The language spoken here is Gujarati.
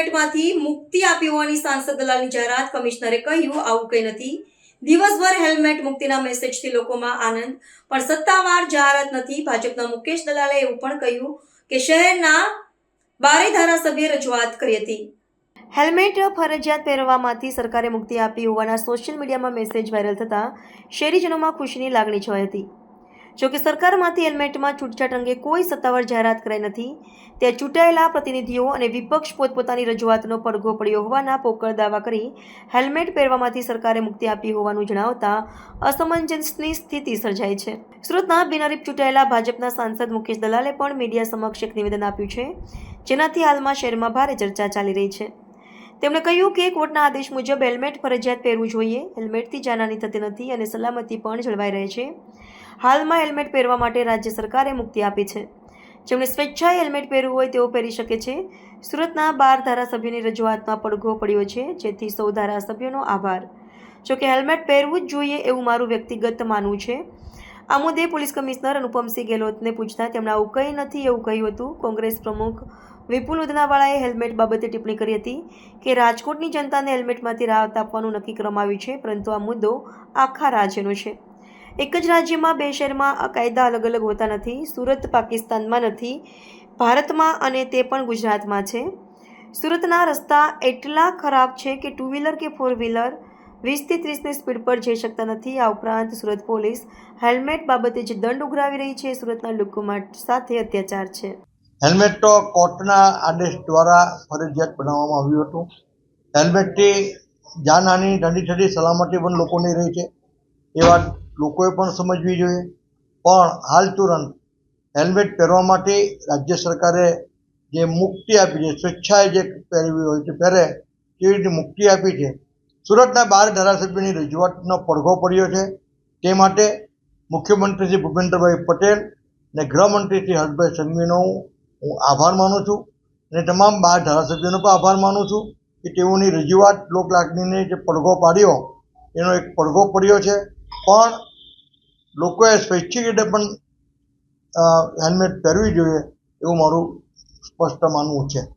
હેલ્મેટમાંથી મુક્તિ આપી હોવાની સાંસદ દલાલની જાહેરાત. કમિશનરે કહ્યું આવું કંઈ નથી. દિવસભર હેલ્મેટ મુક્તિના મેસેજથી લોકોમાં આનંદ, પણ સત્તાવાર જાહેરાત નથી. ભાજપના મુકેશ દલાલે એવું પણ કહ્યું કે શહેરના 12 ધારાસભ્યે રજૂઆત કરી હતી. હેલ્મેટ ફરજિયાત પહેરવામાંથી સરકારે મુક્તિ આપી હોવાના સોશિયલ મીડિયામાં મેસેજ વાયરલ થતા શહેરીજનોમાં ખુશીની લાગણી છવાઈ હતી. જોકે સરકારમાંથી હેલ્મેટમાં છૂટછાટ અંગે કોઈ સત્તાવાર જાહેરાત કરાઈ નથી. ત્યાં ચૂંટાયેલા પ્રતિનિધિઓ અને વિપક્ષ પોતપોતાની રજૂઆતનો પડઘો પડ્યો હોવાના પોકળ દાવા કરી હેલ્મેટ પહેરવામાંથી સરકારે મુક્તિ આપી હોવાનું જણાવતા અસમંજસની સ્થિતિ સર્જાઈ છે. સુરતના બિનહરીફ ચૂંટાયેલા ભાજપના સાંસદ મુકેશ દલાલે પણ મીડિયા સમક્ષ એક નિવેદન આપ્યું છે, જેનાથી હાલમાં શહેરમાં ભારે ચર્ચા ચાલી રહી છે. તેમણે કહ્યું કે કોર્ટના આદેશ મુજબ હેલ્મેટ ફરજિયાત પહેરવું જોઈએ. હેલ્મેટથી જાનહાની થતી નથી અને સલામતી પણ જળવાઈ રહે છે. હાલમાં હેલ્મેટ પહેરવા માટે રાજ્ય સરકારે મુક્તિ આપી છે. જેમણે સ્વેચ્છાએ હેલ્મેટ પહેરવું હોય તેઓ પહેરી શકે છે. સુરતના 12 ધારાસભ્યોની રજૂઆતમાં પડઘો પડ્યો છે, જેથી સૌ ધારાસભ્યોનો આભાર. જોકે હેલ્મેટ પહેરવું જ જોઈએ એવું મારું વ્યક્તિગત માનવું છે. આ મુદ્દે પોલીસ કમિશનર અનુપમસિંહ ગેહલોતને પૂછતા તેમણે આવું કંઈ નથી એવું કહ્યું હતું. કોંગ્રેસ પ્રમુખ વિપુલ ઉદનાવાળાએ હેલ્મેટ બાબતે ટિપ્પણી કરી હતી કે રાજકોટની જનતાને હેલ્મેટમાંથી રાહત આપવાનું નક્કી કરવામાં આવ્યું છે, પરંતુ આ મુદ્દો આખા રાજ્યનો છે. એક જ રાજ્યમાં 2 શહેરમાં આ કાયદા અલગ અલગ હોતા નથી. સુરત પાકિસ્તાનમાં નથી, ભારતમાં, અને તે પણ ગુજરાતમાં છે. સુરતના રસ્તા એટલા ખરાબ છે કે 2 વ્હીલર કે 4 વ્હીલર 20 થી 30ની સ્પીડ પર જઈ શકતા નથી. આ ઉપરાંત સુરત પોલીસ હેલ્મેટ બાબતે જે દંડ ઉઘરાવી રહી છે એ સુરતના લોકો સાથે અત્યાચાર છે. હેલ્મેટ તો કોર્ટના આદેશ દ્વારા ફરજિયાત બનાવવામાં આવ્યું હતું. હેલ્મેટથી જાનહાનિ થતી સલામતી પણ લોકોની રહી છે. એ વાત લોકોએ પણ સમજવી જોઈએ. પણ હાલ તુરંત હેલ્મેટ પહેરવા માટે રાજ્ય સરકારે જે મુક્તિ આપી છે, સ્વેચ્છાએ જે પહેરવી હોય તે પહેરે તેવી રીતે મુક્તિ આપી છે. સુરતના 12 ધારાસભ્યોની રજૂઆતનો પડઘો પડ્યો છે. તે માટે મુખ્યમંત્રી શ્રી ભૂપેન્દ્રભાઈ પટેલ અને ગૃહમંત્રી શ્રી હર્ષભાઈ સંઘવીનો હું આભાર માનું છું અને તમામ 12 ધારાસભ્યોનો પણ આભાર માનું છું કે તેઓની રજૂઆત લોકલાગણીને જે પડઘો પાડ્યો એનો એક પડઘો પડ્યો છે. પણ લોકોએ સ્વૈચ્છિક રીતે પણ હેલ્મેટ પહેરવી જોઈએ એવું મારું સ્પષ્ટ માનવું છે.